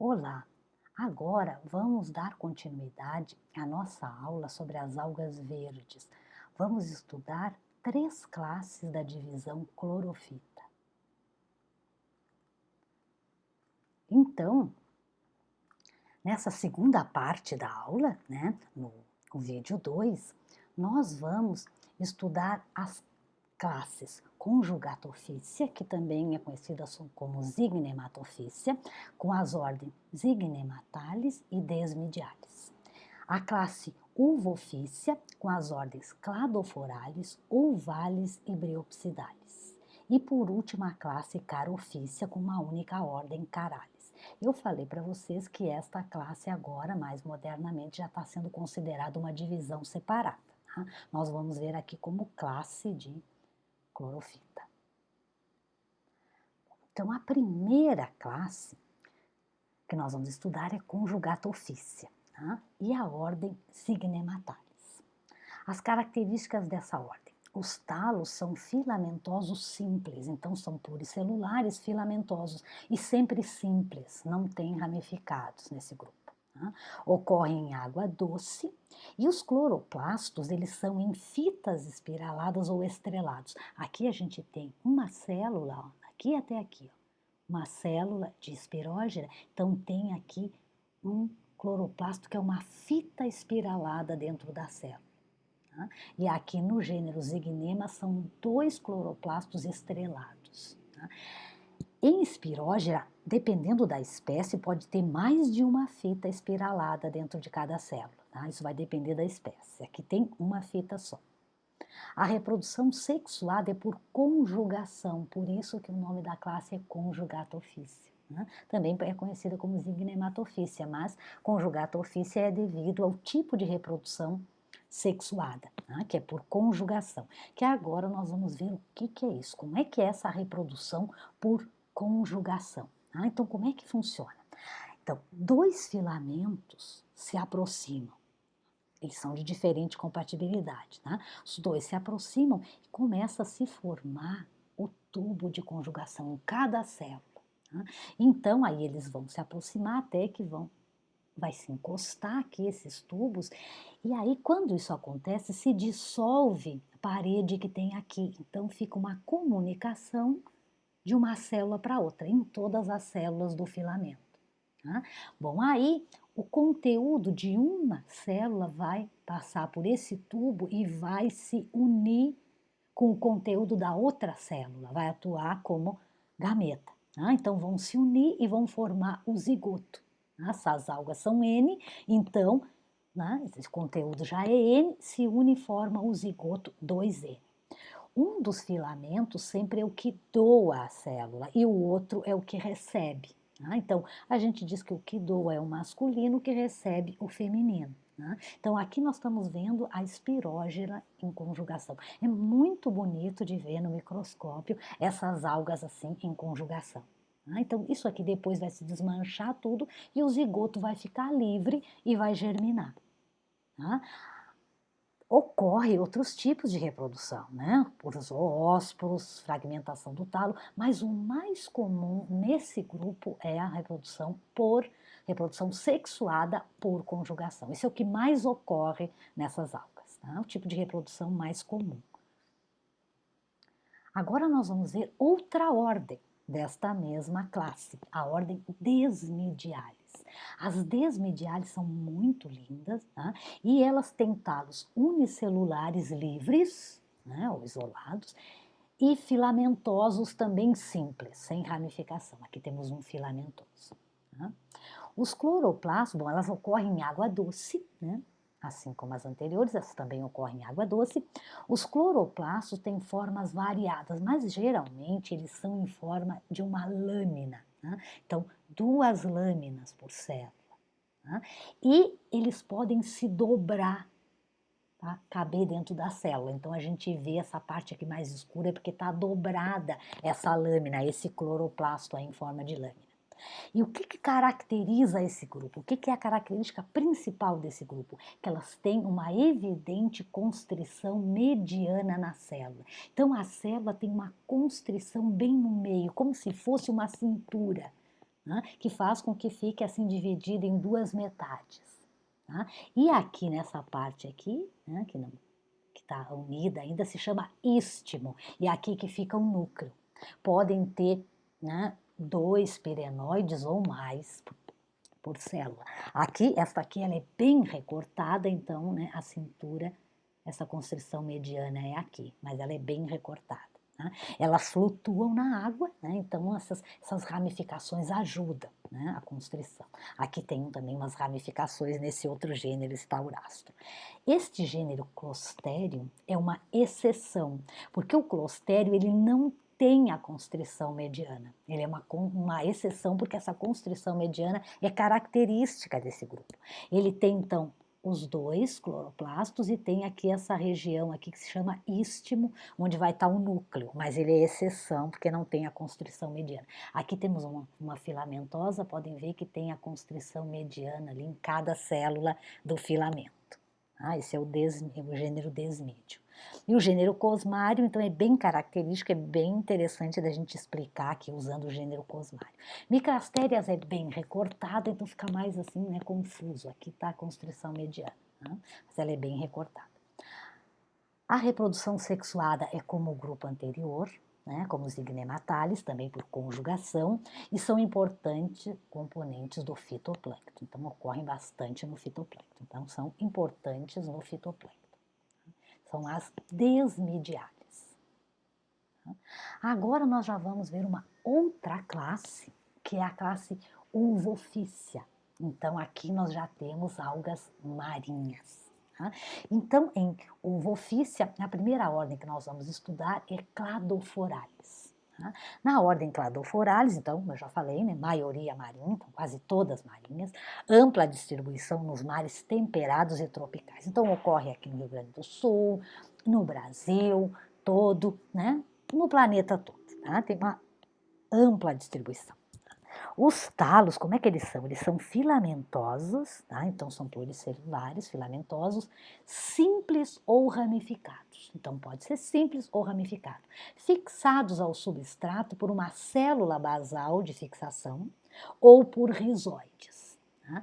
Olá! Agora vamos dar continuidade à nossa aula sobre as algas verdes. Vamos estudar três classes da divisão clorofita. Então, nessa segunda parte da aula, no vídeo 2, nós vamos estudar as classes Conjugatophysia, que também é conhecida como Zygnematomycia, com as ordens Zygnematalis e Desmidialis. A classe Uvophysia, com as ordens Cladoforalis, Ovalis e Bryopsidalis. E por último, a classe Carophysia, com uma única ordem, Caralis. Eu falei para vocês que esta classe agora, mais modernamente, já está sendo considerada uma divisão separada. Tá? Nós vamos ver aqui como classe de clorofita. Então, a primeira classe que nós vamos estudar é Conjugatophysia, tá? E a ordem Zygnematalis. As características dessa ordem. Os talos são filamentosos simples, então são pluricelulares filamentosos e sempre simples, não tem ramificados nesse grupo. Tá? Ocorrem em água doce e os cloroplastos, eles são em fitas espiraladas ou estrelados. Aqui a gente tem uma célula, ó, aqui até aqui, ó, uma célula de espirógera, então tem aqui um cloroplasto que é uma fita espiralada dentro da célula. Tá? E aqui no gênero Zygnema são dois cloroplastos estrelados. Tá? Em espirógera, dependendo da espécie, pode ter mais de uma fita espiralada dentro de cada célula. Tá? Isso vai depender da espécie. Aqui tem uma fita só. A reprodução sexuada é por conjugação, por isso que o nome da classe é Conjugatophysia. Né? Também é conhecida como Zygnematophysia, mas Conjugatophysia é devido ao tipo de reprodução sexuada, né? Que é por conjugação. Que agora nós vamos ver o que é isso, como é que é essa reprodução por conjugação. Tá? Então, como é que funciona? Então, dois filamentos se aproximam. Eles são de diferente compatibilidade, tá? Os dois se aproximam e começa a se formar o tubo de conjugação em cada célula. Tá? Então, aí eles vão se aproximar até que vai se encostar aqui esses tubos, e aí quando isso acontece, se dissolve a parede que tem aqui. Então, fica uma comunicação de uma célula para outra, em todas as células do filamento. Tá? Bom, aí o conteúdo de uma célula vai passar por esse tubo e vai se unir com o conteúdo da outra célula, vai atuar como gameta. Tá? Então vão se unir e vão formar o zigoto. Tá? Essas algas são N, então, né, esse conteúdo já é N, se une e forma o zigoto 2N. Um dos filamentos sempre é o que doa a célula e o outro é o que recebe. Tá? Então, a gente diz que o que doa é o masculino, o que recebe o feminino. Tá? Então, aqui nós estamos vendo a espirógera em conjugação. É muito bonito de ver no microscópio essas algas assim em conjugação. Tá? Então, isso aqui depois vai se desmanchar tudo e o zigoto vai ficar livre e vai germinar. Tá? Ocorre outros tipos de reprodução, né? Por zoósporos, fragmentação do talo, mas o mais comum nesse grupo é a reprodução sexuada por conjugação. Isso é o que mais ocorre nessas algas, tá? O tipo de reprodução mais comum. Agora nós vamos ver outra ordem desta mesma classe, a ordem Desmidialis. As desmidiales são muito lindas, tá? E elas têm talos unicelulares livres, né, ou isolados, e filamentosos também simples, sem ramificação. Aqui temos um filamentoso. Tá? Os cloroplastos, bom, elas ocorrem em água doce, né? Assim como as anteriores, essas também ocorrem em água doce. Os cloroplastos têm formas variadas, mas geralmente eles são em forma de uma lâmina. Né? Então, duas lâminas por célula. Né? E eles podem se dobrar, tá? Caber dentro da célula. Então, a gente vê essa parte aqui mais escura porque está dobrada essa lâmina, esse cloroplasto aí em forma de lâmina. E o que caracteriza esse grupo? O que é a característica principal desse grupo? Que elas têm uma evidente constrição mediana na célula. Então, a célula tem uma constrição bem no meio, como se fosse uma cintura. né, que faz com que fique assim dividida em duas metades. Tá? E aqui nessa parte aqui, né, que está unida ainda, se chama istmo, e é aqui que fica o núcleo. Podem ter, né, 2 pirenoides ou mais por célula. Aqui, esta aqui, ela é bem recortada, então, né, a cintura, essa constrição mediana é aqui, mas ela é bem recortada. Né? Elas flutuam na água, né, então essas ramificações ajudam, né, a constrição. Aqui tem também umas ramificações nesse outro gênero, Staurastro. Este gênero Closterium é uma exceção, porque o Closterium ele não tem a constrição mediana. Ele é uma exceção porque essa constrição mediana é característica desse grupo. Ele tem, então, os 2 cloroplastos e tem aqui essa região aqui que se chama istmo, onde vai estar o núcleo, mas ele é exceção porque não tem a constrição mediana. Aqui temos uma filamentosa, podem ver que tem a constrição mediana ali em cada célula do filamento. Esse é o gênero desmídio. E o gênero cosmário, então, é bem característico, é bem interessante da gente explicar aqui usando o gênero cosmário. Micrastérias é bem recortada, então fica mais assim, né, confuso. Aqui está a constrição mediana, né? Mas ela é bem recortada. A reprodução sexuada é como o grupo anterior, né, como os ignematalis, também por conjugação, e são importantes componentes do fitoplâncton. Então, ocorrem bastante no fitoplâncton. Então, são importantes no fitoplâncton. São as desmidiárias. Agora nós já vamos ver uma outra classe, que é a classe Ulvophysia. Então, aqui nós já temos algas marinhas. Então, em Ulvophysia, a primeira ordem que nós vamos estudar é Cladophorales. Na ordem Cladophorales, então, eu já falei, né, maioria marinha, então quase todas marinhas, ampla distribuição nos mares temperados e tropicais. Então, ocorre aqui no Rio Grande do Sul, no Brasil todo, né, no planeta todo. Tá? Tem uma ampla distribuição. Os talos, como é que eles são? Eles são filamentosos, tá? Então são pluricelulares, filamentosos, simples ou ramificados. Então pode ser simples ou ramificado. Fixados ao substrato por uma célula basal de fixação ou por rizóides. Tá?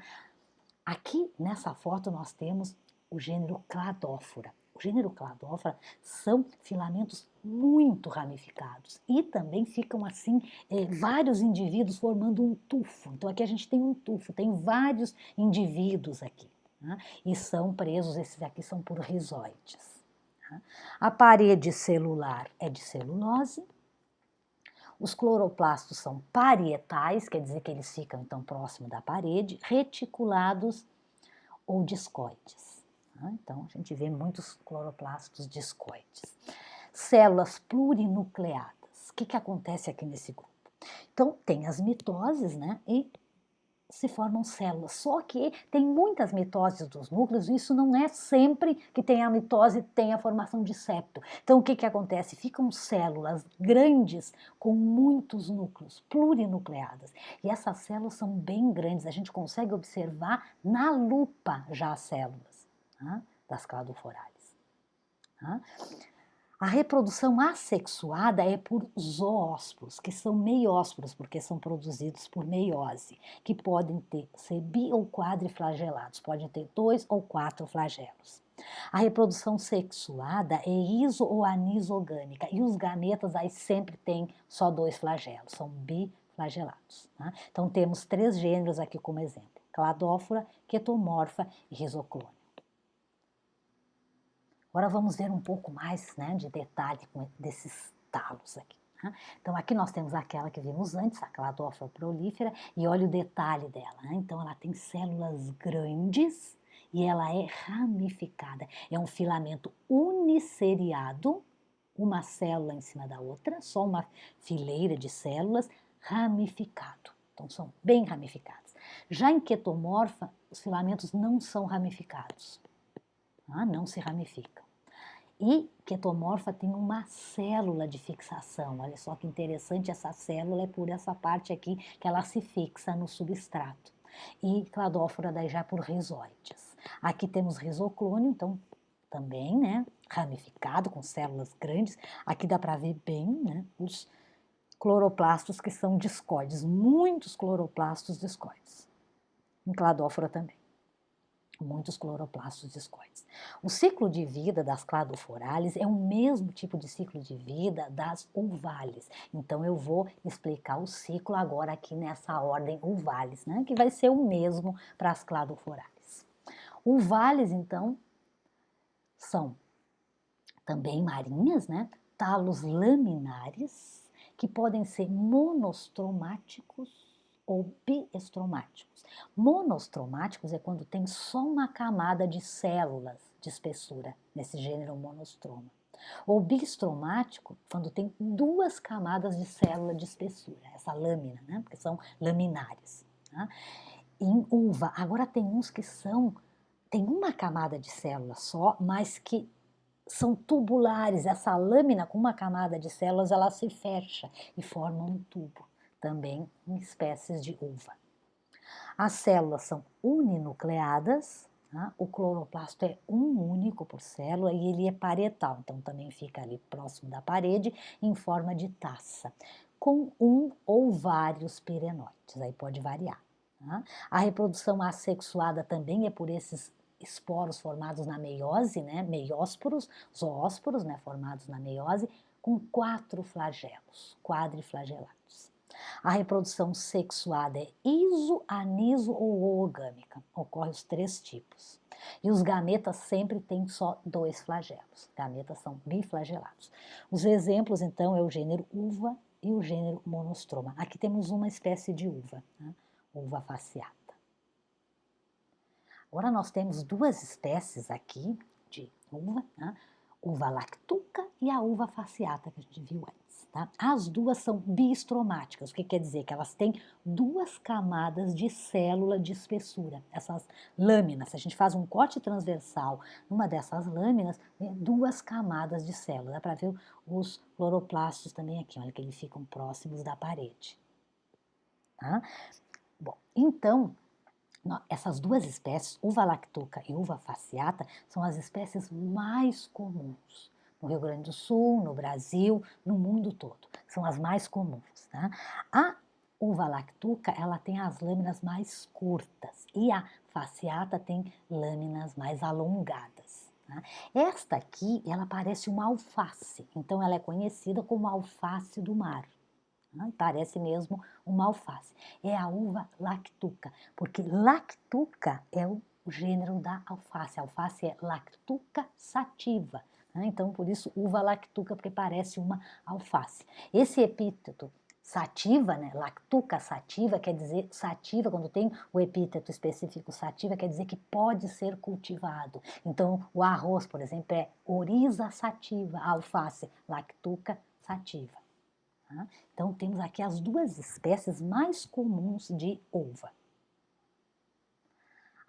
Aqui nessa foto nós temos o gênero Cladófora. O gênero Cladófora são filamentos muito ramificados e também ficam assim vários indivíduos formando um tufo. Então aqui a gente tem um tufo, tem vários indivíduos aqui, né? E são presos, esses aqui são por rizóides. Tá? A parede celular é de celulose. Os cloroplastos são parietais, quer dizer que eles ficam então próximo da parede, reticulados ou discoides. Então, a gente vê muitos cloroplastos discoides. Células plurinucleadas. O que acontece aqui nesse grupo? Então, tem as mitoses, né? E se formam células. Só que tem muitas mitoses dos núcleos e isso não é sempre que tem a mitose, tem a formação de septo. Então, o que acontece? Ficam células grandes com muitos núcleos, plurinucleadas. E essas células são bem grandes, a gente consegue observar na lupa já as células das cladophorales. A reprodução assexuada é por zoósporos, que são meiósporos, porque são produzidos por meiose, que podem ser bi- ou quadriflagelados, podem ter 2 ou 4 flagelos. A reprodução sexuada é iso- ou anisogâmica, e os gametas aí sempre têm só 2 flagelos, são biflagelados. Então temos 3 gêneros aqui como exemplo: Cladófora, Ketomorfa e Rhizoclone. Agora vamos ver um pouco mais, né, de detalhe desses talos aqui. Né? Então aqui nós temos aquela que vimos antes, a Cladófora prolífera, e olha o detalhe dela. Né? Então ela tem células grandes e ela é ramificada. É um filamento uniceriado, uma célula em cima da outra, só uma fileira de células, ramificado. Então são bem ramificadas. Já em Ketomorfa, os filamentos não são ramificados. Não se ramificam. E Ketomorfa tem uma célula de fixação. Olha só que interessante, essa célula é por essa parte aqui que ela se fixa no substrato. E Cladófora daí já por rizóides. Aqui temos Rhizoclone, então também, né, ramificado com células grandes. Aqui dá para ver bem, né, os cloroplastos que são discoides, muitos cloroplastos discoides. Em cladófora também, muitos cloroplastos discoides. O ciclo de vida das cladoforales é o mesmo tipo de ciclo de vida das uvales. Então eu vou explicar o ciclo agora aqui nessa ordem uvales, né? Que vai ser o mesmo para as cladoforales. Uvales, então, são também marinhas, né? Talos laminares, que podem ser monostromáticos ou biestromáticos. Monostromáticos é quando tem só uma camada de células de espessura, nesse gênero monostroma. Ou bistromático, quando tem duas camadas de célula de espessura, essa lâmina, né? Porque são laminares. Tá? Em uva, agora tem uns que tem uma camada de célula só, mas que são tubulares. Essa lâmina com uma camada de células, ela se fecha e forma um tubo, também em espécies de uva. As células são uninucleadas, tá? O cloroplasto é um único por célula e ele é parietal, então também fica ali próximo da parede em forma de taça, com um ou vários pirenóides, aí pode variar. Tá? A reprodução assexuada também é por esses esporos formados na meiose, né? Meiósporos, zoósporos, né? Formados na meiose, com 4 flagelos, quadriflagelados. A reprodução sexuada é iso, aniso ou oogâmica. Ocorre os 3 tipos. E os gametas sempre têm só 2 flagelos. Gametas são biflagelados. Os exemplos, então, é o gênero uva e o gênero monostroma. Aqui temos uma espécie de uva, né? Uva fasciata. Agora nós temos 2 espécies aqui de uva, né? Uva lactuca e a uva fasciata, que a gente viu antes. Tá? As duas são biestromáticas, o que quer dizer? Que elas têm 2 camadas de célula de espessura. Essas lâminas, se a gente faz um corte transversal numa dessas lâminas, 2 camadas de célula. Dá para ver os cloroplastos também aqui, olha que eles ficam próximos da parede. Tá? Bom, então, essas 2 espécies, uva lactuca e uva fasciata, são as espécies mais comuns no Rio Grande do Sul, no Brasil, no mundo todo. São as mais comuns. Tá? A uva lactuca, ela tem as lâminas mais curtas e a fasciata tem lâminas mais alongadas. Tá? Esta aqui, ela parece uma alface, então ela é conhecida como alface do mar. Parece mesmo uma alface. É a uva lactuca, porque lactuca é o gênero da alface. A alface é lactuca sativa. Então, por isso, uva lactuca, porque parece uma alface. Esse epíteto sativa, né, lactuca sativa, quer dizer, sativa, quando tem o epíteto específico sativa, quer dizer que pode ser cultivado. Então, o arroz, por exemplo, é oriza sativa, a alface, lactuca sativa. Então, temos aqui as 2 espécies mais comuns de uva.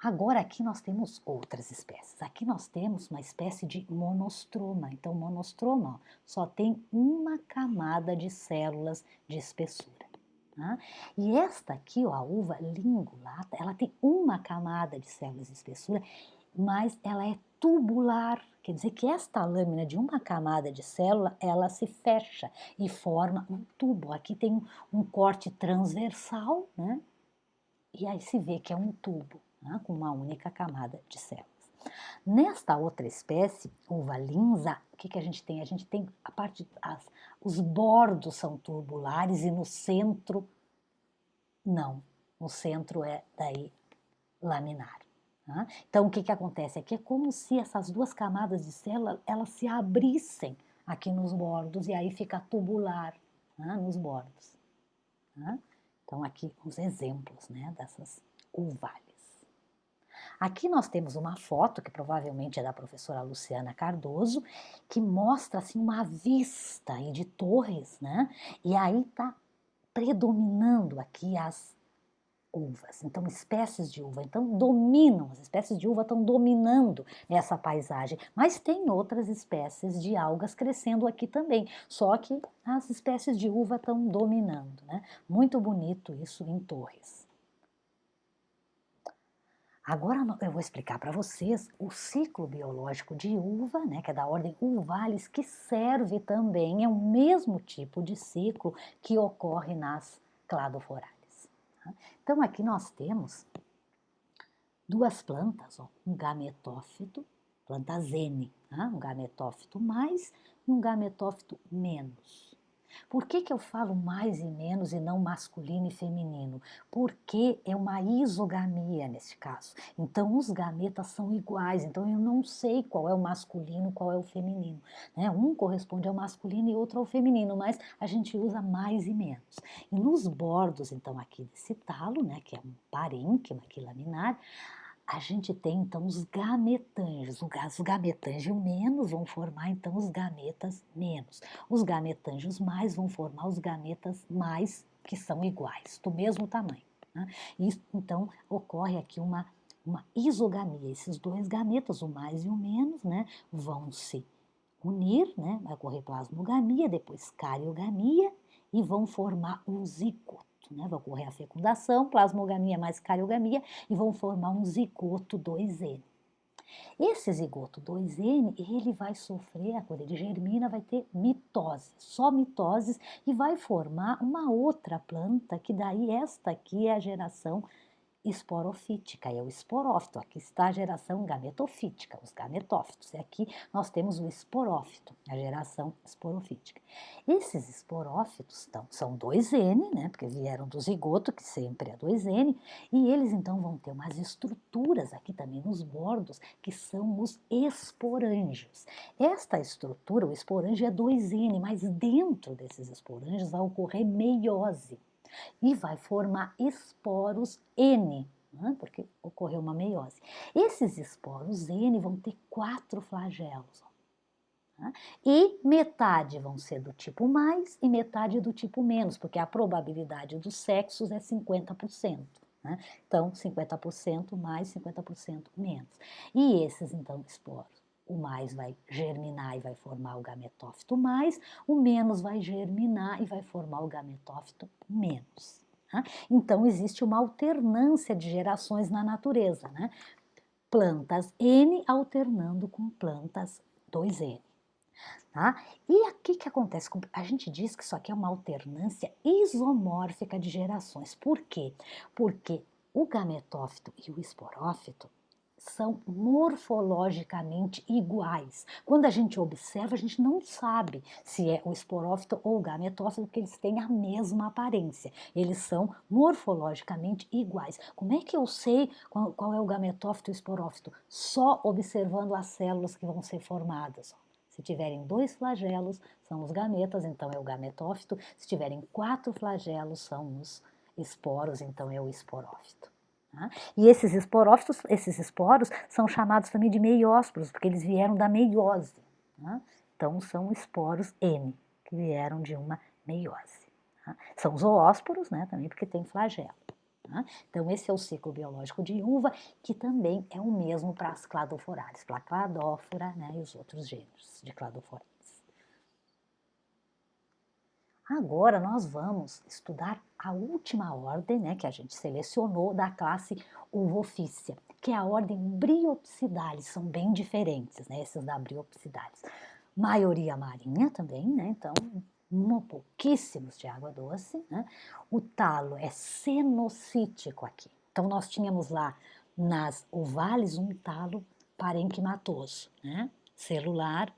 Agora, aqui nós temos outras espécies. Aqui nós temos uma espécie de monostroma. Então, monostroma só tem uma camada de células de espessura. Tá? E esta aqui, ó, a uva lingulata, ela tem uma camada de células de espessura, mas ela é tubular, quer dizer que esta lâmina de uma camada de célula, ela se fecha e forma um tubo. Aqui tem um corte transversal, né? E aí se vê que é um tubo, né? Com uma única camada de células. Nesta outra espécie, uva linsa, o que a gente tem? A gente tem os bordos são tubulares e no centro, não. No centro é daí laminar. Então, o que acontece? Aqui é como se essas 2 camadas de célula, elas se abrissem aqui nos bordos e aí fica tubular, nos bordos. Então, aqui uns exemplos, né, dessas uvales. Aqui nós temos uma foto, que provavelmente é da professora Luciana Cardoso, que mostra assim uma vista aí de torres, né? E aí está predominando aqui as uvas, então espécies de uva, então dominam, as espécies de uva estão dominando essa paisagem, mas tem outras espécies de algas crescendo aqui também, só que as espécies de uva estão dominando, né? Muito bonito isso em Torres. Agora eu vou explicar para vocês o ciclo biológico de uva, né, que é da ordem Uvalis, que serve também, é o mesmo tipo de ciclo que ocorre nas cladoforales. Tá? Então aqui nós temos duas plantas, ó, um gametófito, plantas N, tá? Um gametófito mais e um gametófito menos. Por que eu falo mais e menos e não masculino e feminino? Porque é uma isogamia nesse caso. Então, os gametas são iguais, então eu não sei qual é o masculino, qual é o feminino. Né? Um corresponde ao masculino e outro ao feminino, mas a gente usa mais e menos. E nos bordos, então, aqui desse talo, né, que é um parênquima aqui laminar, a gente tem então os gametângios. Os gametângios menos vão formar então os gametas menos. Os gametângios mais vão formar os gametas mais, que são iguais, do mesmo tamanho. Né? E, então ocorre aqui uma isogamia. Esses dois gametas, o mais e o menos, né, vão se unir, né, vai ocorrer plasmogamia, depois cariogamia e vão formar um zigoto. Né? Vai ocorrer a fecundação, plasmogamia mais cariogamia e vão formar um zigoto 2N. Esse zigoto 2N, ele vai sofrer, quando ele germina, vai ter mitose, só mitoses, e vai formar uma outra planta, que daí esta aqui é a geração esporofítica, é o esporófito. Aqui está a geração gametofítica, os gametófitos. E aqui nós temos o esporófito, a geração esporofítica. Esses esporófitos então, são 2N, né, porque vieram do zigoto, que sempre é 2N, e eles então vão ter umas estruturas aqui também nos bordos, que são os esporângios. Esta estrutura, o esporângio é 2N, mas dentro desses esporângios vai ocorrer meiose e vai formar esporos N, né, porque ocorreu uma meiose. Esses esporos N vão ter 4 flagelos. Tá? E metade vão ser do tipo mais e metade do tipo menos, porque a probabilidade dos sexos é 50%. Né? Então, 50% mais, 50% menos. E esses, então, esporos, o mais vai germinar e vai formar o gametófito mais, o menos vai germinar e vai formar o gametófito menos. Tá? Então, existe uma alternância de gerações na natureza, né? Plantas N alternando com plantas 2N. Tá? E aqui que acontece? A gente diz que isso aqui é uma alternância isomórfica de gerações. Por quê? Porque o gametófito e o esporófito são morfologicamente iguais. Quando a gente observa, a gente não sabe se é o esporófito ou o gametófito, porque eles têm a mesma aparência. Eles são morfologicamente iguais. Como é que eu sei qual é o gametófito e o esporófito? Só observando as células que vão ser formadas. Se tiverem 2 flagelos, são os gametas, então é o gametófito. Se tiverem 4 flagelos, são os esporos, então é o esporófito. Tá? E esses esporófitos, esses esporos, são chamados também de meiósporos, porque eles vieram da meiose. Tá? Então são esporos N, que vieram de uma meiose. Tá? São zoósporos, né, também porque tem flagelo. Tá? Então, esse é o ciclo biológico de uva, que também é o mesmo para as cladoforales, para a cladófora, né, e os outros gêneros de cladoforales. Agora nós vamos estudar a última ordem, né, que a gente selecionou da classe Uvofícia, que é a ordem Bryopsidalis, são bem diferentes, né, esses da Bryopsidalis. Maioria marinha também, né, então pouquíssimos de água doce, né? O talo é cenocítico aqui. Então nós tínhamos lá nas ovales um talo parenquimatoso, né? Celular,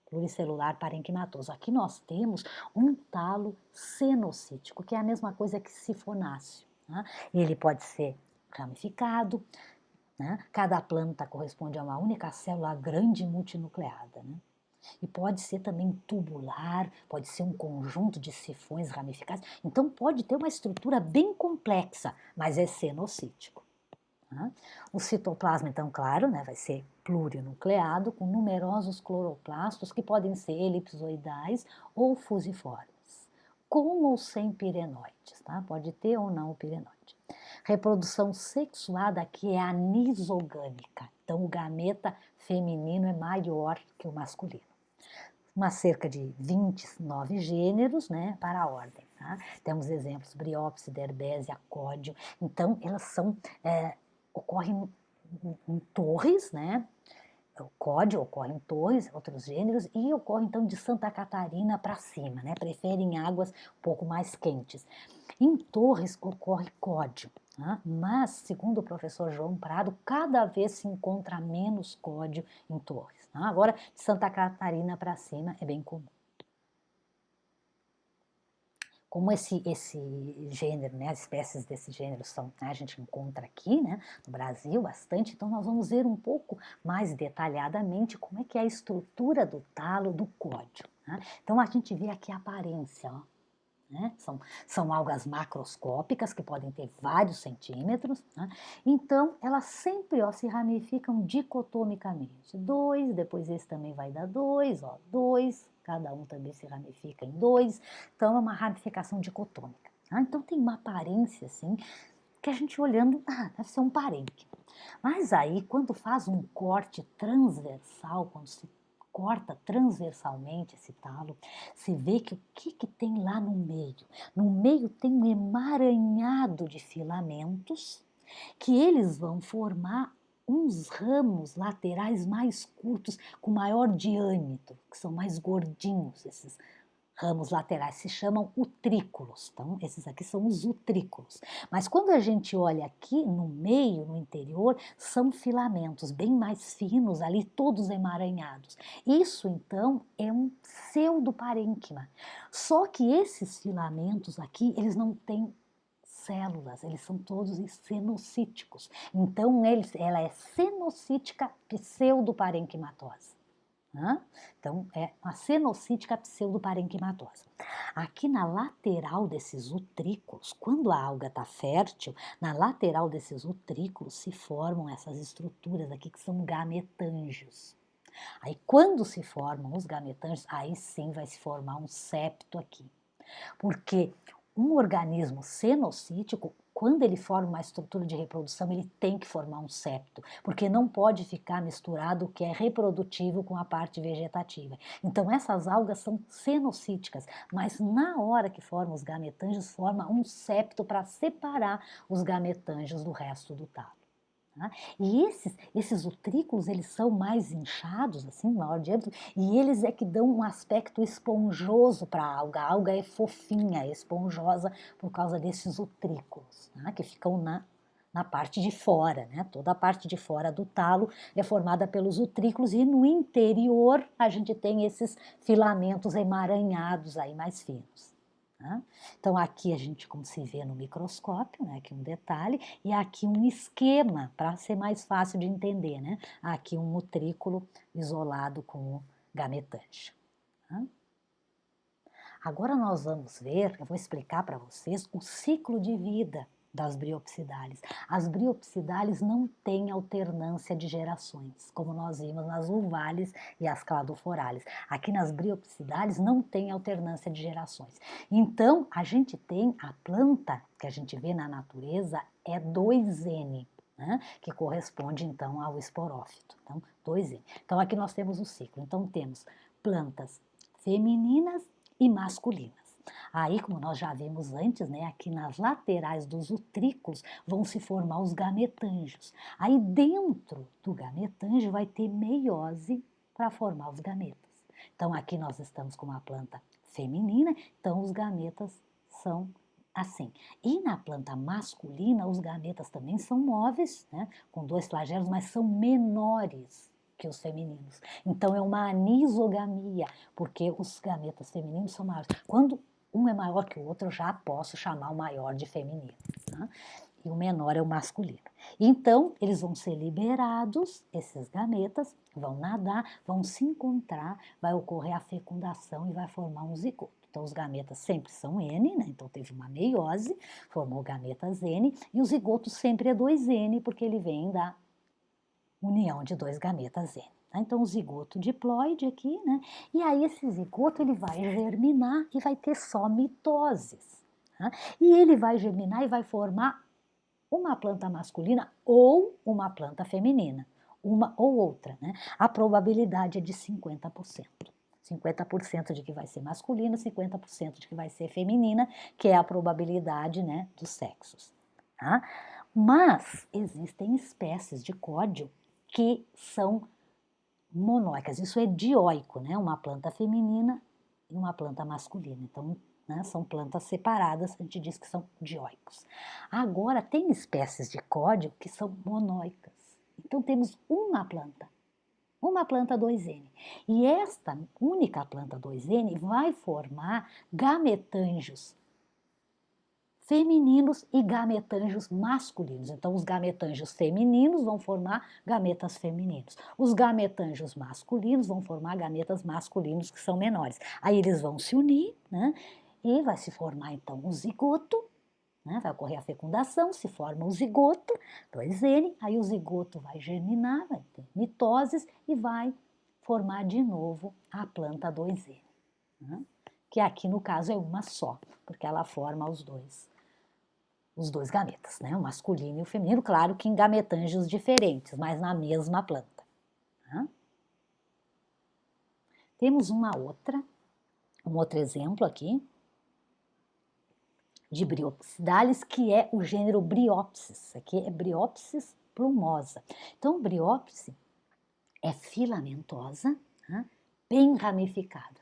pluricelular parenquimatoso. Aqui nós temos um talo cenocítico, que é a mesma coisa que sifonáceo. Né? Ele pode ser ramificado, né? Cada planta corresponde a uma única célula grande multinucleada, né? E pode ser também tubular, pode ser um conjunto de sifões ramificados. Então pode ter uma estrutura bem complexa, mas é cenocítico. Tá? O citoplasma, então, claro, né, vai ser plurinucleado, com numerosos cloroplastos que podem ser elipsoidais ou fusiformes, com ou sem pirenoides, tá? Pode ter ou não o pirenoide. Reprodução sexuada aqui é anisogâmica, então o gameta feminino é maior que o masculino. Uma cerca de 29 gêneros, né, para a ordem. Tá? Temos exemplos, Bryopsida, Herbésia, Códio. Então, elas são, ocorrem em torres, né? O COD ocorre em Torres, outros gêneros, e ocorre então de Santa Catarina para cima, né? Preferem águas um pouco mais quentes. Em Torres ocorre códio, né? Mas, segundo o professor João Prado, cada vez se encontra menos códio em Torres. Né? Agora, de Santa Catarina para cima é bem comum. Como esse gênero, né, as espécies desse gênero são, né, a gente encontra aqui, né, no Brasil bastante, então nós vamos ver um pouco mais detalhadamente como é que é a estrutura do talo do códio. Né? Então a gente vê aqui a aparência, ó, né? São algas macroscópicas que podem ter vários centímetros, né? Então elas sempre, ó, se ramificam dicotomicamente. Dois, depois esse também vai dar dois, ó, dois, cada um também se ramifica em dois, então é uma ramificação dicotômica. Tá? Então tem uma aparência assim, que a gente olhando, deve ser um parênquima. Mas aí, quando faz um corte transversal, quando se corta transversalmente esse talo, se vê que o que tem lá no meio? No meio tem um emaranhado de filamentos que eles vão formar uns ramos laterais mais curtos, com maior diâmetro, que são mais gordinhos esses ramos laterais, se chamam utrículos. Então, esses aqui são os utrículos. Mas quando a gente olha aqui no meio, no interior, são filamentos bem mais finos, ali todos emaranhados. Isso, então, é um pseudoparênquima. Só que esses filamentos aqui, eles não têm células, eles são todos cenocíticos. Então, ela é cenocítica pseudoparenquimatosa. Então, é uma cenocítica pseudoparenquimatosa. Aqui na lateral desses utrículos, quando a alga está fértil, na lateral desses utrículos se formam essas estruturas aqui que são gametângios. Aí, quando se formam os gametângios, aí sim vai se formar um septo aqui. Porque um organismo cenocítico, quando ele forma uma estrutura de reprodução, ele tem que formar um septo, porque não pode ficar misturado o que é reprodutivo com a parte vegetativa. Então essas algas são cenocíticas, mas na hora que formam os gametângios, forma um septo para separar os gametângios do resto do talo. Tá? E esses utrículos, eles são mais inchados, assim, maior diâmetro, e eles é que dão um aspecto esponjoso para a alga. A alga é fofinha, é esponjosa por causa desses utrículos, tá? Que ficam na parte de fora, né? Toda a parte de fora do talo é formada pelos utrículos e no interior a gente tem esses filamentos emaranhados aí mais finos. Tá? Então aqui a gente, como se vê no microscópio, né, aqui um detalhe, e aqui um esquema para ser mais fácil de entender, né? Aqui um utrículo isolado com o gametângio. Tá? Agora nós vamos ver, eu vou explicar para vocês o ciclo de vida das briopsidales. As briopsidales não têm alternância de gerações, como nós vimos nas ulvales e as cladoforales. Aqui nas briopsidales não tem alternância de gerações. Então, a gente tem a planta que a gente vê na natureza é 2N, né, que corresponde então ao esporófito. Então, 2N. Então, aqui nós temos o ciclo. Então, temos plantas femininas e masculinas. Aí, como nós já vimos antes, né, aqui nas laterais dos utrículos vão se formar os gametângios. Aí dentro do gametângio vai ter meiose para formar os gametas. Então aqui nós estamos com uma planta feminina, então os gametas são assim. E na planta masculina, os gametas também são móveis, né, com 2 flagelos, mas são menores que os femininos. Então é uma anisogamia, porque os gametas femininos são maiores. Quando um é maior que o outro, eu já posso chamar o maior de feminino. Tá? E o menor é o masculino. Então, eles vão ser liberados, esses gametas, vão nadar, vão se encontrar, vai ocorrer a fecundação e vai formar um zigoto. Então, os gametas sempre são N, né? Então teve uma meiose, formou gametas N, e o zigoto sempre é 2N, porque ele vem da união de 2 gametas N. Então, o zigoto diploide aqui, né? E aí esse zigoto ele vai germinar e vai ter só mitoses. Tá? E ele vai germinar e vai formar uma planta masculina ou uma planta feminina, uma ou outra, né? A probabilidade é de 50%. 50% de que vai ser masculina, 50% de que vai ser feminina, que é a probabilidade, né, dos sexos. Tá? Mas existem espécies de códio que são monóicas. Isso é dioico, né? Uma planta feminina e uma planta masculina. Então, né, são plantas separadas, a gente diz que são dioicos. Agora, tem espécies de códio que são monóicas. Então, temos uma planta 2N. E esta única planta 2N vai formar gametângios femininos e gametângios masculinos. Então, os gametângios femininos vão formar gametas femininos. Os gametângios masculinos vão formar gametas masculinos que são menores. Aí eles vão se unir, né? E vai se formar, então, um zigoto, né? Vai ocorrer a fecundação, se forma o zigoto, 2N, aí o zigoto vai germinar, vai ter mitoses e vai formar de novo a planta 2N, né? Que aqui no caso é uma só, porque ela forma os dois gametas, né? O masculino e o feminino, claro que em gametângios diferentes, mas na mesma planta. Tá? Temos um outro exemplo aqui, de Bryopsidalis, que é o gênero Bryopsis. Aqui é Bryopsis plumosa. Então, Bryopsis é filamentosa, tá? Bem ramificada.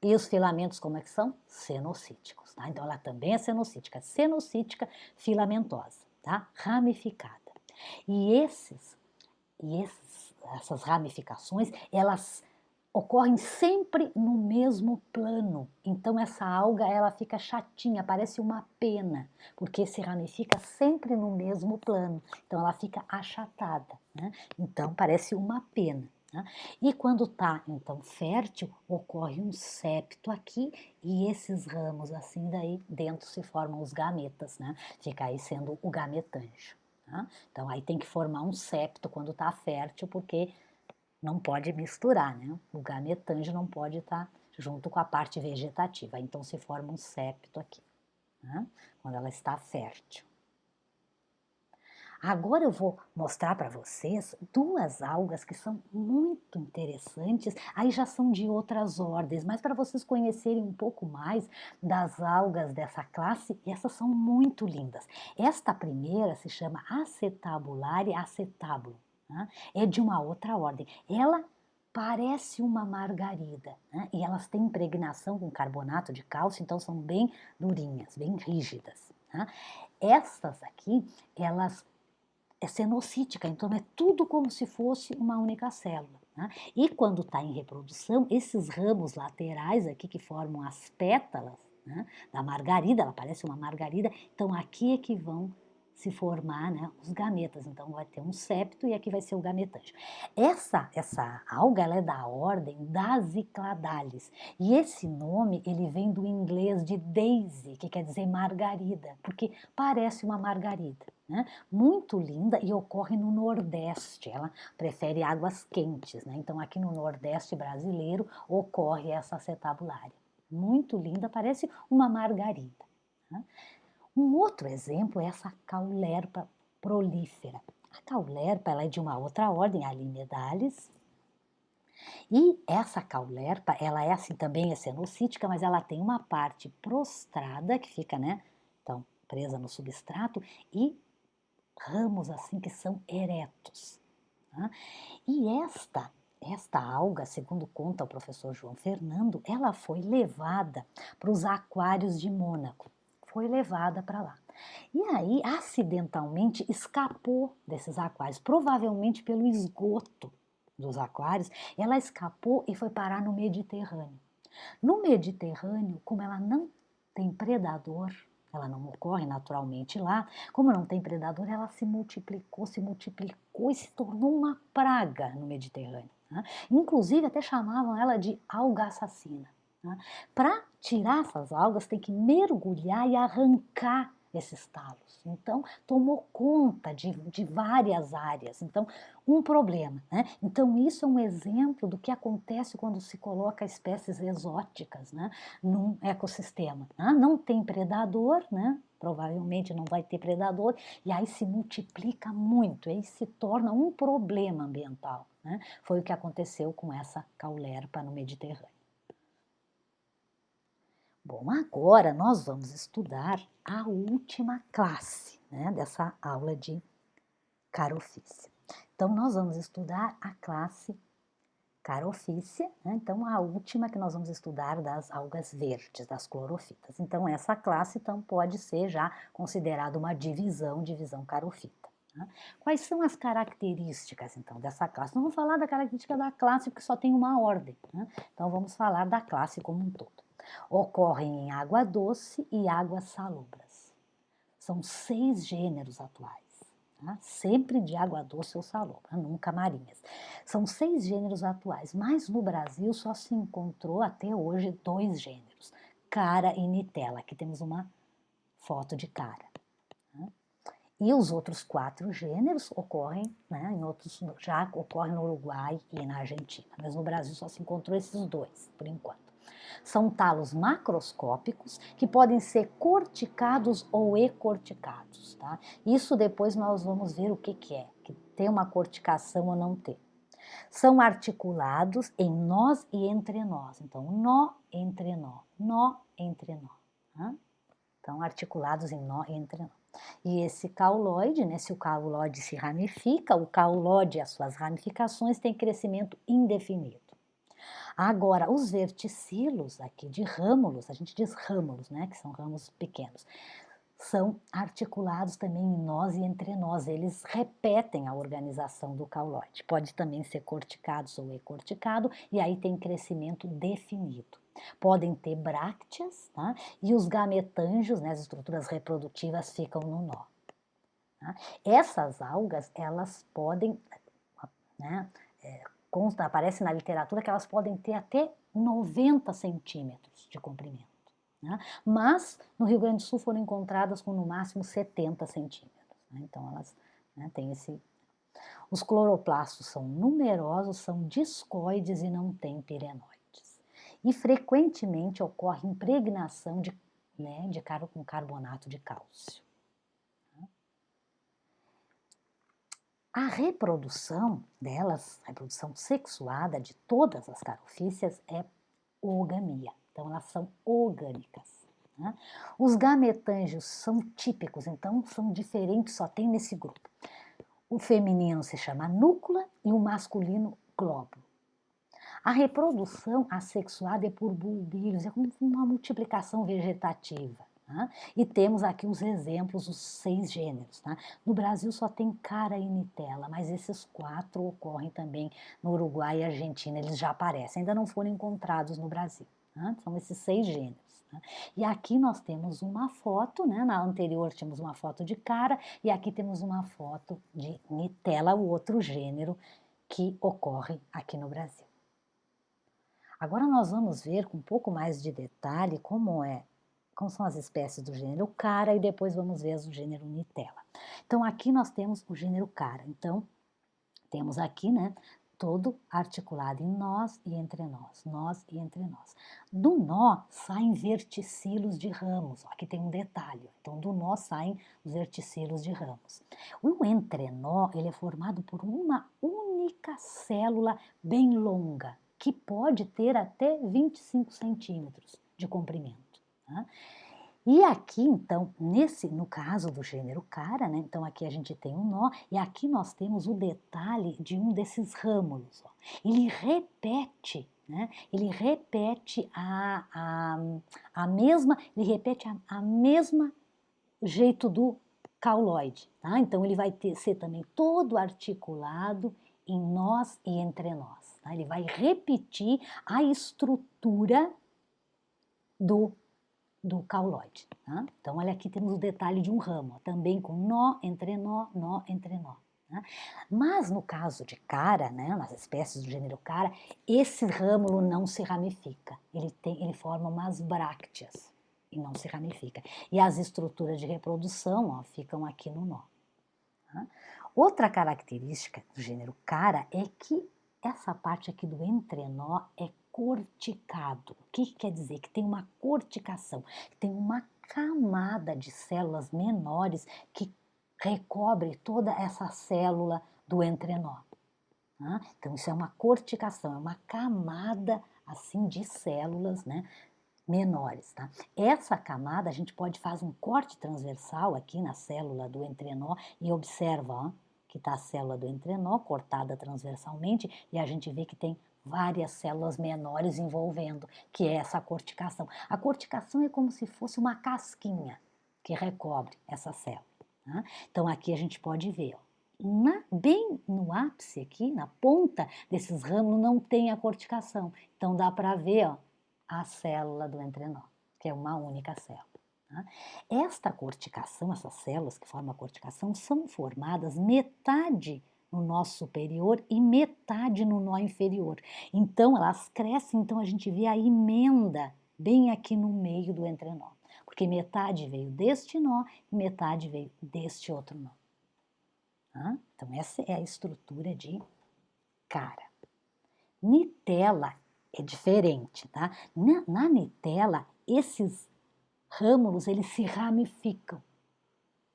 E os filamentos como é que são? Cenocíticos, tá? Então, ela também é cenocítica, filamentosa, tá? Ramificada. E essas ramificações, elas ocorrem sempre no mesmo plano. Então essa alga ela fica chatinha, parece uma pena, porque se ramifica sempre no mesmo plano. Então ela fica achatada, né? Então parece uma pena. Né? E quando está então fértil, ocorre um septo aqui e esses ramos assim daí dentro se formam os gametas, né? Fica aí sendo o gametângio. Tá? Então aí tem que formar um septo quando está fértil, porque não pode misturar, né? O gametângio não pode estar junto com a parte vegetativa. Então se forma um septo aqui, né? Quando ela está fértil. Agora eu vou mostrar para vocês duas algas que são muito interessantes, aí já são de outras ordens, mas para vocês conhecerem um pouco mais das algas dessa classe, essas são muito lindas. Esta primeira se chama Acetabularia acetabulum, né? É de uma outra ordem. Ela parece uma margarida, né? E elas têm impregnação com carbonato de cálcio, então são bem durinhas, bem rígidas, né? Essas aqui, elas é cenocítica, então é tudo como se fosse uma única célula. Né? E quando está em reprodução, esses ramos laterais aqui que formam as pétalas, né, da margarida, ela parece uma margarida, então aqui é que vão se formar, né, os gametas. Então vai ter um septo e aqui vai ser o gametângio. Essa alga ela é da ordem das Cycladales. E esse nome ele vem do inglês de daisy, que quer dizer margarida, porque parece uma margarida. Né? Muito linda e ocorre no Nordeste, ela prefere águas quentes, né? Então aqui no Nordeste brasileiro ocorre essa acetabulária. Muito linda, parece uma margarida. Né? Um outro exemplo é essa Caulerpa prolífera. A Caulerpa ela é de uma outra ordem, a Linedales, e essa Caulerpa, ela é assim, também é cenocítica, mas ela tem uma parte prostrada que fica, né, então, presa no substrato e ramos assim que são eretos. Tá? E esta alga, segundo conta o professor João Fernando, ela foi levada para os aquários de Mônaco. Foi levada para lá. E aí, acidentalmente, escapou desses aquários, provavelmente pelo esgoto dos aquários, ela escapou e foi parar no Mediterrâneo. No Mediterrâneo, como ela não tem predador, ela não ocorre naturalmente lá, como não tem predador, ela se multiplicou e se tornou uma praga no Mediterrâneo. Né? Inclusive, até chamavam ela de alga assassina. Né? Para tirar essas algas, tem que mergulhar e arrancar esses talos. Então, tomou conta de várias áreas. Então, um problema. Né? Então, isso é um exemplo do que acontece quando se coloca espécies exóticas, né, num ecossistema. Né? Não tem predador, né? Provavelmente não vai ter predador, e aí se multiplica muito, aí se torna um problema ambiental. Né? Foi o que aconteceu com essa Caulerpa no Mediterrâneo. Bom, agora nós vamos estudar a última classe, né, dessa aula de Carophysia. Então, nós vamos estudar a classe Carophysia, né? Então, a última que nós vamos estudar das algas verdes, das clorofitas. Então, essa classe então, pode ser já considerada uma divisão Carophyta. Né? Quais são as características, então, dessa classe? Não vamos falar da característica da classe, porque só tem uma ordem. Né? Então, vamos falar da classe como um todo. Ocorrem em água doce e águas salobras. São 6 gêneros atuais. Tá? Sempre de água doce ou salobra, nunca marinhas. São 6 gêneros atuais, mas no Brasil só se encontrou até hoje 2 gêneros, cara e nitela. Aqui temos uma foto de cara. Tá? E os outros 4 gêneros ocorrem, né, já ocorrem no Uruguai e na Argentina, mas no Brasil só se encontrou esses 2, por enquanto. São talos macroscópicos que podem ser corticados ou ecorticados. Tá? Isso depois nós vamos ver o que é, que tem uma corticação ou não ter. São articulados em nós e entre nós. Então, nó entre nó, nó entre nó. Tá? Então, articulados em nó e entre nó. E esse cauloide, né, se o cauloide se ramifica, o cauloide e as suas ramificações têm crescimento indefinido. Agora, os verticilos aqui de râmulos, a gente diz râmulos, né, que são ramos pequenos, são articulados também em nós e entre nós. Eles repetem a organização do cauloide. Pode também ser corticados ou ecorticado, e aí tem crescimento definido. Podem ter brácteas, tá? E os gametângios, né, as estruturas reprodutivas, ficam no nó. Tá? Essas algas, elas podem, né, aparece na literatura que elas podem ter até 90 centímetros de comprimento. Né? Mas no Rio Grande do Sul foram encontradas com no máximo 70 centímetros. Né? Então elas, né, têm esse. Os cloroplastos são numerosos, são discoides e não têm pirenoides. E frequentemente ocorre impregnação com carbonato de cálcio. A reprodução delas, a reprodução sexuada de todas as carofícias é oogamia. Então, elas são orgânicas. Né? Os gametângios são típicos, então são diferentes, só tem nesse grupo. O feminino se chama núcula e o masculino glóbulo. A reprodução assexuada é por bulbilhos, é como uma multiplicação vegetativa. Tá? E temos aqui os exemplos, os 6 gêneros. Tá? No Brasil só tem cara e nitela, mas esses 4 ocorrem também no Uruguai e Argentina, eles já aparecem, ainda não foram encontrados no Brasil. Tá? São esses 6 gêneros. Tá? E aqui nós temos uma foto, né? Na anterior tínhamos uma foto de cara, e aqui temos uma foto de nitela, o outro gênero que ocorre aqui no Brasil. Agora nós vamos ver com um pouco mais de detalhe como são as espécies do gênero cara e depois vamos ver do gênero nitela. Então aqui nós temos o gênero cara. Então temos aqui, né, todo articulado em nós e entre nós e entre nós. Do nó saem verticilos de ramos. Aqui tem um detalhe. Então do nó saem os verticilos de ramos. O entrenó, ele é formado por uma única célula bem longa, que pode ter até 25 centímetros de comprimento. Tá? E aqui, então, no caso do gênero cara, né? Então aqui a gente tem um nó, e aqui nós temos o detalhe de um desses râmulos. Ó. Ele repete, né? Ele repete a mesma jeito do cauloide, tá? Então ele vai ser também todo articulado em nós e entre nós. Tá? Ele vai repetir a estrutura do cauloide. Tá? Então, olha aqui temos o detalhe de um ramo, ó, também com nó entre nó, nó entre nó. Tá? Mas no caso de cara, né, nas espécies do gênero cara, esse râmulo não se ramifica. Ele forma umas brácteas e não se ramifica. E as estruturas de reprodução, ó, ficam aqui no nó. Tá? Outra característica do gênero cara é que essa parte aqui do entrenó é corticado. O que quer dizer? Que tem uma corticação, que tem uma camada de células menores que recobre toda essa célula do entrenó. Tá? Então, isso é uma corticação, é uma camada assim de células, né, menores, tá? Essa camada a gente pode fazer um corte transversal aqui na célula do entrenó e observa, ó, que está a célula do entrenó cortada transversalmente e a gente vê que tem várias células menores envolvendo, que é essa corticação. A corticação é como se fosse uma casquinha que recobre essa célula, tá? Então aqui a gente pode ver, ó, bem no ápice aqui, na ponta desses ramos não tem a corticação, então dá para ver, ó, a célula do entrenó, que é uma única célula. Tá? Esta corticação, essas células que formam a corticação, são formadas metade no nó superior e metade no nó inferior. Então, elas crescem, então a gente vê a emenda bem aqui no meio do entrenó, porque metade veio deste nó e metade veio deste outro nó. Tá? Então, essa é a estrutura de cara. Nitela é diferente, tá? Na nitela, esses râmulos, eles se ramificam,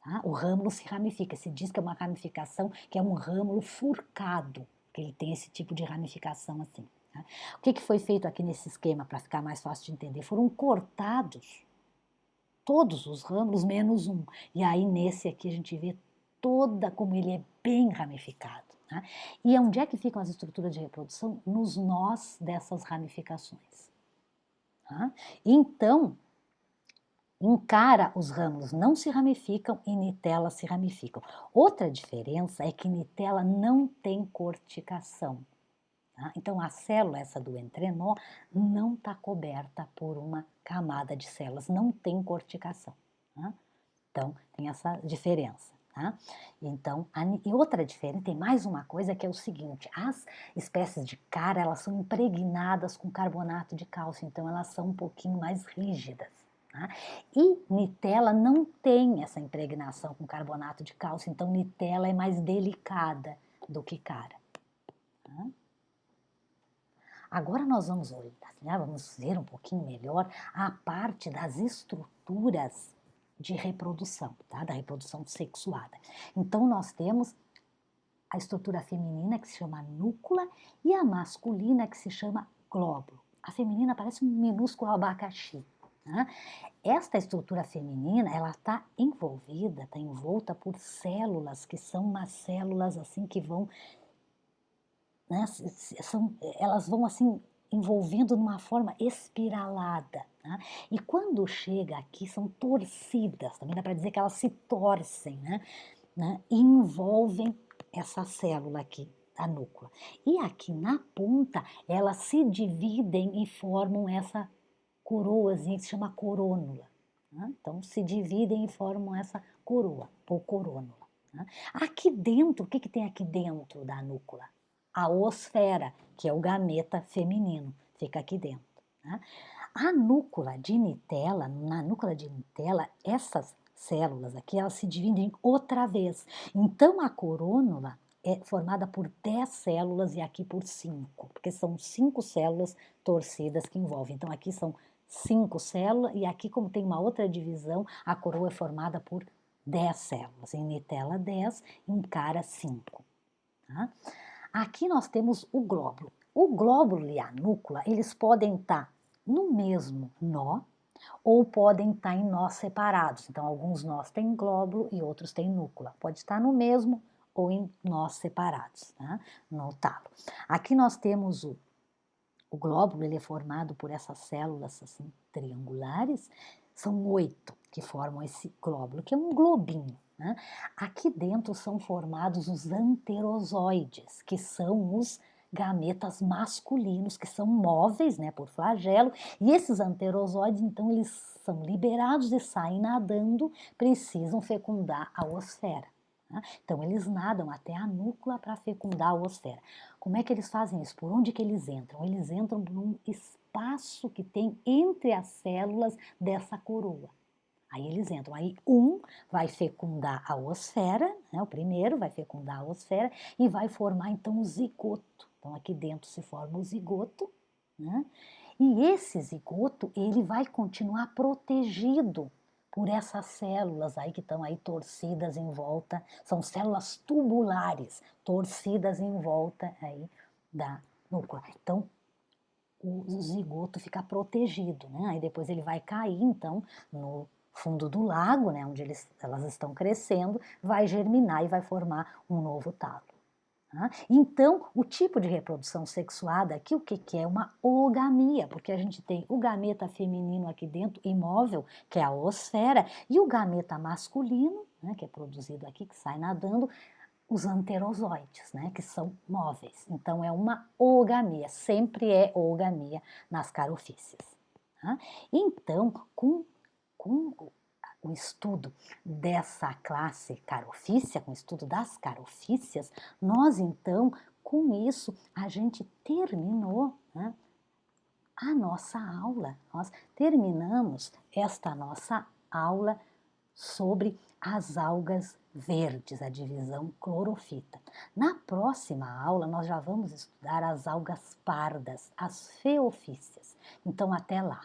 tá? O râmulo se ramifica, se diz que é uma ramificação, que é um râmulo furcado, que ele tem esse tipo de ramificação assim. Tá? O que foi feito aqui nesse esquema, para ficar mais fácil de entender? Foram cortados todos os râmulos, menos um. E aí, nesse aqui, a gente vê toda como ele é bem ramificado. Tá? E onde é que ficam as estruturas de reprodução? Nos nós dessas ramificações. Tá? Então, em cara, os râmulos não se ramificam e nitela se ramificam. Outra diferença é que nitela não tem corticação. Tá? Então, a célula, essa do entrenó, não está coberta por uma camada de células, não tem corticação. Tá? Então, tem essa diferença. Tá? Então, e outra diferença, tem mais uma coisa que é o seguinte, as espécies de cara, elas são impregnadas com carbonato de cálcio, então elas são um pouquinho mais rígidas. Tá? E nitela não tem essa impregnação com carbonato de cálcio, então nitela é mais delicada do que cara. Tá? Agora nós vamos olhar, né, vamos ver um pouquinho melhor a parte das estruturas de reprodução, tá? Da reprodução sexuada. Então, nós temos a estrutura feminina, que se chama núcula, e a masculina, que se chama glóbulo. A feminina parece um minúsculo abacaxi. Tá? Esta estrutura feminina, ela está envolvida, está envolta por células, que são umas células assim que vão, né, elas vão assim envolvendo numa forma espiralada. Tá? E quando chega aqui, são torcidas, também dá para dizer que elas se torcem, né, e envolvem essa célula aqui, a núclea. E aqui na ponta, elas se dividem e formam essa coroazinha que se chama corônula. Tá? Então, se dividem e formam essa coroa, ou corônula. Tá? Aqui dentro, o que tem aqui dentro da núclea? A oosfera, que é o gameta feminino, fica aqui dentro. Tá? A núcula de nitela, na núclea de nitela, essas células aqui, elas se dividem outra vez. Então, a corônula é formada por 10 células e aqui por 5, porque são 5 células torcidas que envolvem. Então, aqui são 5 células e aqui, como tem uma outra divisão, a coroa é formada por 10 células. Em nitela, 10, em cara, 5. Tá? Aqui nós temos o glóbulo. O glóbulo e a núcula, eles podem estar no mesmo nó ou podem estar em nós separados. Então, alguns nós têm glóbulo e outros têm núcula. Pode estar no mesmo ou em nós separados, tá? No talo. Aqui nós temos o glóbulo, ele é formado por essas células assim, triangulares. São 8 que formam esse glóbulo, que é um globinho. Né? Aqui dentro são formados os anterozoides, que são os gametas masculinos, que são móveis, né, por flagelo, e esses anterozoides, então, eles são liberados e saem nadando, precisam fecundar a oosfera. Tá? Então, eles nadam até a núclea para fecundar a oosfera. Como é que eles fazem isso? Por onde que eles entram? Eles entram num espaço que tem entre as células dessa coroa. Aí eles entram, aí um vai fecundar a oosfera, né, o primeiro vai fecundar a oosfera e vai formar então o zigoto. Então aqui dentro se forma o zigoto, né, e esse zigoto ele vai continuar protegido por essas células aí que estão aí torcidas em volta, são células tubulares torcidas em volta aí da núclea. Então o zigoto fica protegido, né? Aí depois ele vai cair, então, no fundo do lago, né, onde elas estão crescendo, vai germinar e vai formar um novo talo. Tá? Então, o tipo de reprodução sexuada aqui, o que é? Uma oogamia, porque a gente tem o gameta feminino aqui dentro, imóvel, que é a oosfera, e o gameta masculino, né, que é produzido aqui, que sai nadando, os anterozoides, né, que são móveis. Então, é uma oogamia, sempre é oogamia nas carofícias. Tá? Então, com o estudo dessa classe carofícia, com o estudo das carofícias, nós então, com isso, a gente terminou, né, a nossa aula. Nós terminamos esta nossa aula sobre as algas verdes, a divisão clorofita. Na próxima aula, nós já vamos estudar as algas pardas, as feofícias. Então, até lá!